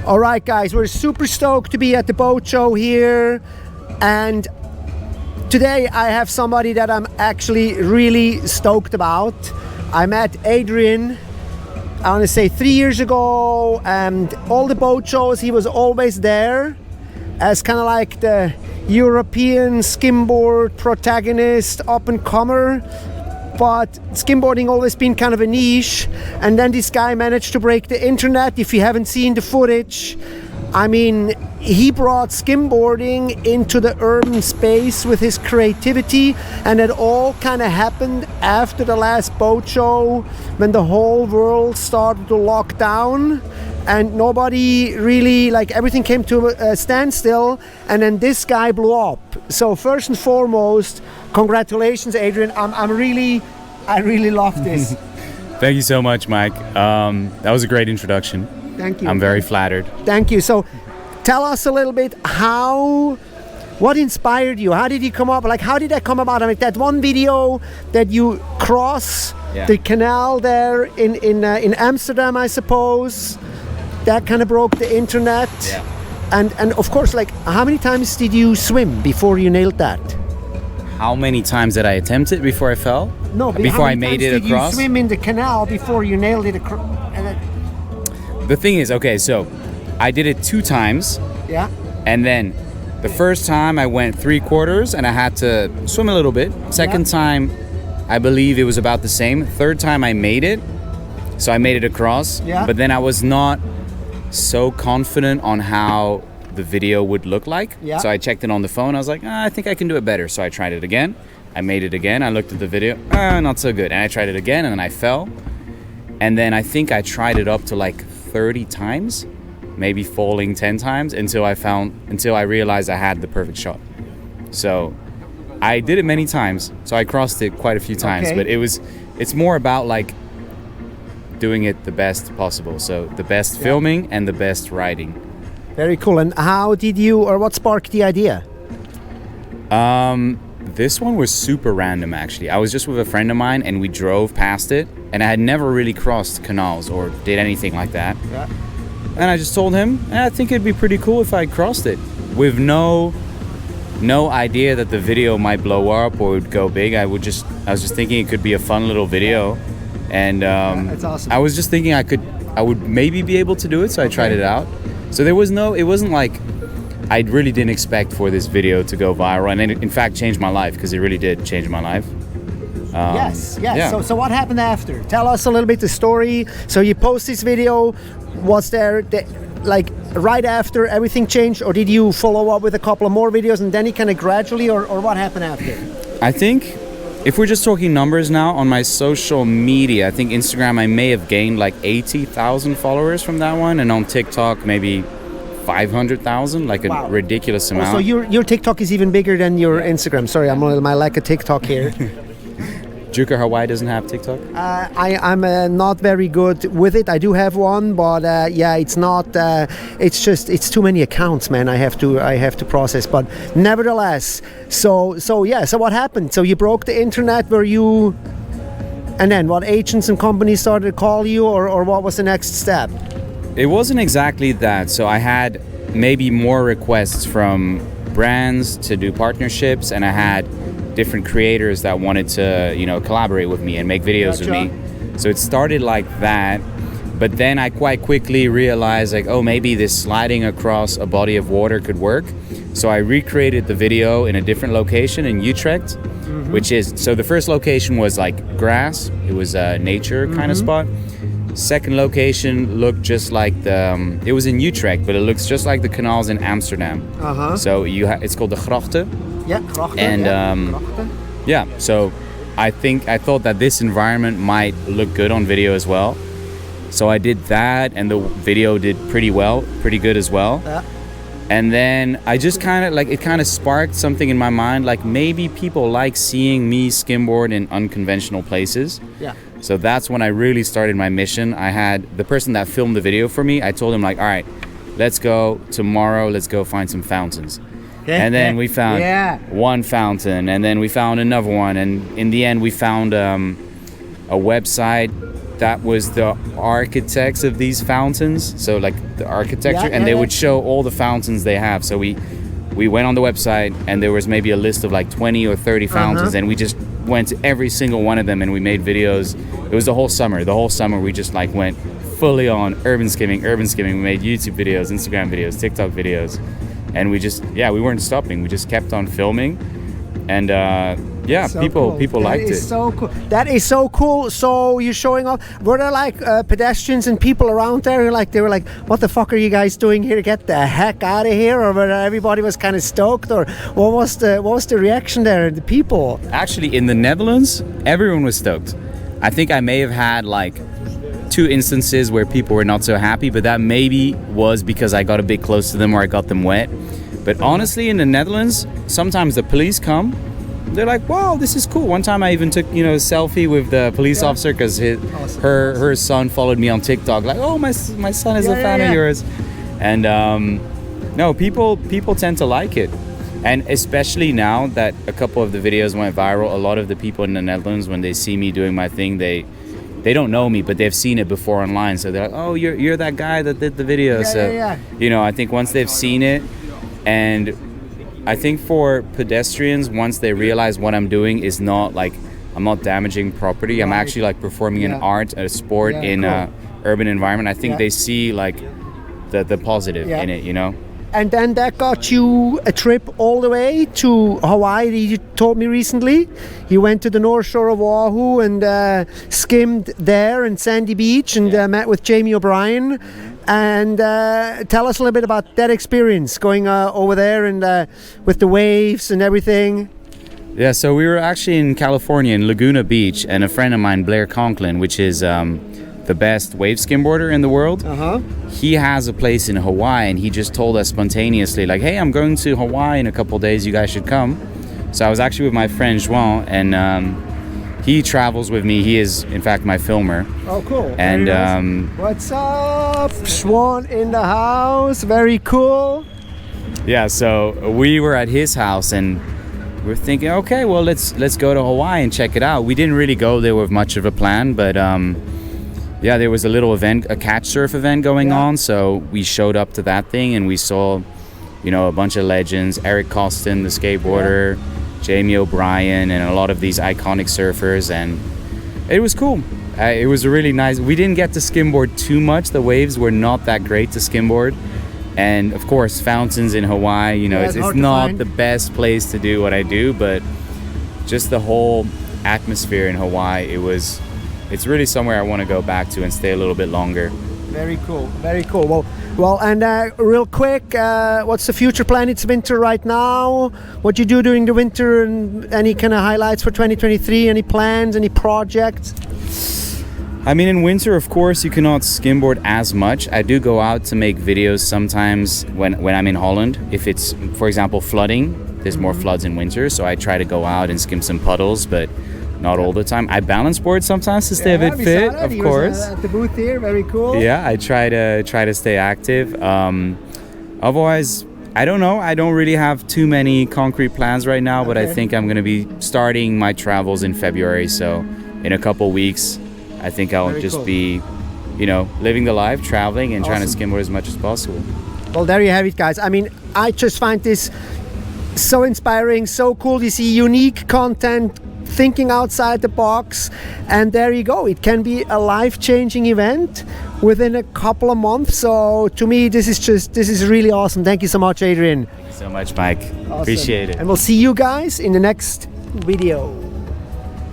All right, guys, we're super stoked to be at the boat show here, and today I have somebody that I'm actually really stoked about. I met Adrien, I want to say 3 years ago, and all the boat shows he was always there as kind of like the European skimboard protagonist, up-and-comer. But skimboarding always been kind of a niche, and then this guy managed to break the internet. If you haven't seen the footage, I mean, he brought skimboarding into the urban space with his creativity, and it all kind of happened after the last boat show when the whole world started to lock down and nobody really, like, everything came to a standstill, and then this guy blew up. So first and foremost, congratulations, Adrien. I really love this. Thank you so much, Mike. That was a great introduction. Thank you. I'm very flattered. Thank you. So tell us a little bit what inspired you? How did you come up? Like, how did that come about? I mean, that one video that you cross the canal there in Amsterdam, I suppose, that kind of broke the internet. Yeah. And of course, like, how many times did you swim before you nailed that? How many times did I attempt it before I fell? No, before I made it across. Did you swim in the canal before you nailed it across? The thing is, okay, so I did it 2 times. Yeah. And then the first time I went 3/4 and I had to swim a little bit. Second time, I believe it was about the same. Third time I made it. So I made it across. Yeah. But then I was not so confident on how the video would look like. Yeah. So I checked it on the phone. I was like, I think I can do it better. So I tried it again. I made it again. I looked at the video. Not so good. And I tried it again, and then I fell. And then I think I tried it up to like 30 times, maybe falling 10 times until I realized I had the perfect shot. So I did it many times. So I crossed it quite a few times, but it's more about like doing it the best possible. So the best filming and the best writing. Very cool. And how did you, or what sparked the idea? This one was super random, actually. I was just with a friend of mine and we drove past it, and I had never really crossed canals or did anything like that. Yeah. And I just told him, I think it'd be pretty cool if I crossed it, with no idea that the video might blow up or would go big. I was just thinking it could be a fun little video, and that's awesome. I was just thinking I would maybe be able to do it, so I tried it out. So it wasn't like I really didn't expect for this video to go viral, and it in fact changed my life, because it really did change my life. Yes. Yeah. So what happened after? Tell us a little bit the story. So you post this video. Was there like right after everything changed, or did you follow up with a couple of more videos and then it kind of gradually, or what happened after? I think if we're just talking numbers now on my social media, I think Instagram I may have gained like 80,000 followers from that one, and on TikTok maybe 500,000, like a ridiculous amount. So your TikTok is even bigger than your Instagram. Sorry, I'm on my lack of TikTok here. Juker Hawaii doesn't have TikTok? I'm not very good with it. I do have one, but it's not. It's too many accounts, man. I have to process. But nevertheless, so what happened? So you broke the internet, and then what? Agents and companies started to call you, or what was the next step? It wasn't exactly that. So I had maybe more requests from brands to do partnerships, and I had different creators that wanted to, collaborate with me and make videos with me. So it started like that, but then I quite quickly realized, like, maybe this sliding across a body of water could work. So I recreated the video in a different location in Utrecht, so the first location was like grass. It was a nature kind of spot. Second location looked just like it was in Utrecht, but it looks just like the canals in Amsterdam. So it's called the Grachten. Yeah, Grachten. And so I thought that this environment might look good on video as well. So I did that, and the video did pretty good as well. Yeah. And then I just kind of sparked something in my mind, like maybe people like seeing me skimboard in unconventional places. Yeah. So that's when I really started my mission. I had the person that filmed the video for me, I told him, like, all right, let's go tomorrow, let's go find some fountains. And then we found one fountain, and then we found another one, and in the end we found a website that was the architects of these fountains, so like the architecture, and they would show all the fountains they have. So we went on the website, and there was maybe a list of like 20 or 30 fountains, and we just went to every single one of them, and we made videos. It was the whole summer we just like went fully on urban skimming. We made YouTube videos, Instagram videos, TikTok videos, and we just we weren't stopping. We just kept on filming, and So people cool. liked it. So cool. That is so cool. So you're showing off. Were there like pedestrians and people around there? Like they were like, "What the fuck are you guys doing here? Get the heck out of here!" Or whether everybody was kind of stoked, or what was the reaction there? The people. Actually, in the Netherlands, everyone was stoked. I think I may have had like 2 instances where people were not so happy, but that maybe was because I got a bit close to them or I got them wet. But honestly, in the Netherlands, sometimes the police come. They're like, wow, this is cool. One time I even took, a selfie with the police officer because her son followed me on TikTok. Like, oh, my son is a fan of yours. And no, people tend to like it. And especially now that a couple of the videos went viral, a lot of the people in the Netherlands, when they see me doing my thing, they don't know me, but they've seen it before online. So they're like, oh, you're that guy that did the video. I think once they've seen it, and I think for pedestrians, once they realize what I'm doing is not like, I'm not damaging property, I'm actually like performing an art, a sport in a urban environment. I think they see like the positive in it, And then that got you a trip all the way to Hawaii. You told me recently you went to the North Shore of Oahu and skimmed there in Sandy Beach and met with Jamie O'Brien. And tell us a little bit about that experience going over there and with the waves and everything. Yeah, so we were actually in California in Laguna Beach, and a friend of mine, Blair Conklin, which is the best wave skimboarder in the world. He has a place in Hawaii, and he just told us spontaneously, like, hey, I'm going to Hawaii in a couple of days, you guys should come. So I was actually with my friend Juan, and he travels with me. He is, in fact, my filmer. Oh, cool. And what's up? Swan in the house. Very cool. Yeah, so we were at his house, and we're thinking, okay, well, let's go to Hawaii and check it out. We didn't really go there with much of a plan, but there was a little event, a catch surf event going on. So we showed up to that thing, and we saw, a bunch of legends: Eric Costin, the skateboarder, Jamie O'Brien, and a lot of these iconic surfers, and it was cool. It was really nice. We didn't get to skimboard too much. The waves were not that great to skimboard. And of course, fountains in Hawaii, it's not the best place to do what I do, but just the whole atmosphere in Hawaii, it's really somewhere I want to go back to and stay a little bit longer. Very cool, very cool. Well, and real quick, what's the future plan? It's winter right now. What you do during the winter, and any kind of highlights for 2023? Any plans, any projects? I mean, in winter, of course, you cannot skimboard as much. I do go out to make videos sometimes when I'm in Holland. If it's, for example, flooding, there's more floods in winter, so I try to go out and skim some puddles, but not all the time. I balance board sometimes to stay a bit fit, of course. At the booth here, very cool. Yeah, I try to stay active. Otherwise, I don't know. I don't really have too many concrete plans right now, but I think I'm going to be starting my travels in February. So in a couple weeks, I think I'll just be, living the life, traveling, and trying to skimboard as much as possible. Well, there you have it, guys. I mean, I just find this so inspiring, so cool. You see unique content, thinking outside the box, and there you go. It can be a life-changing event within a couple of months. So to me, this is really awesome. Thank you so much, Adrien. Thank you so much, Mike. Awesome. Appreciate it. And we'll see you guys in the next video.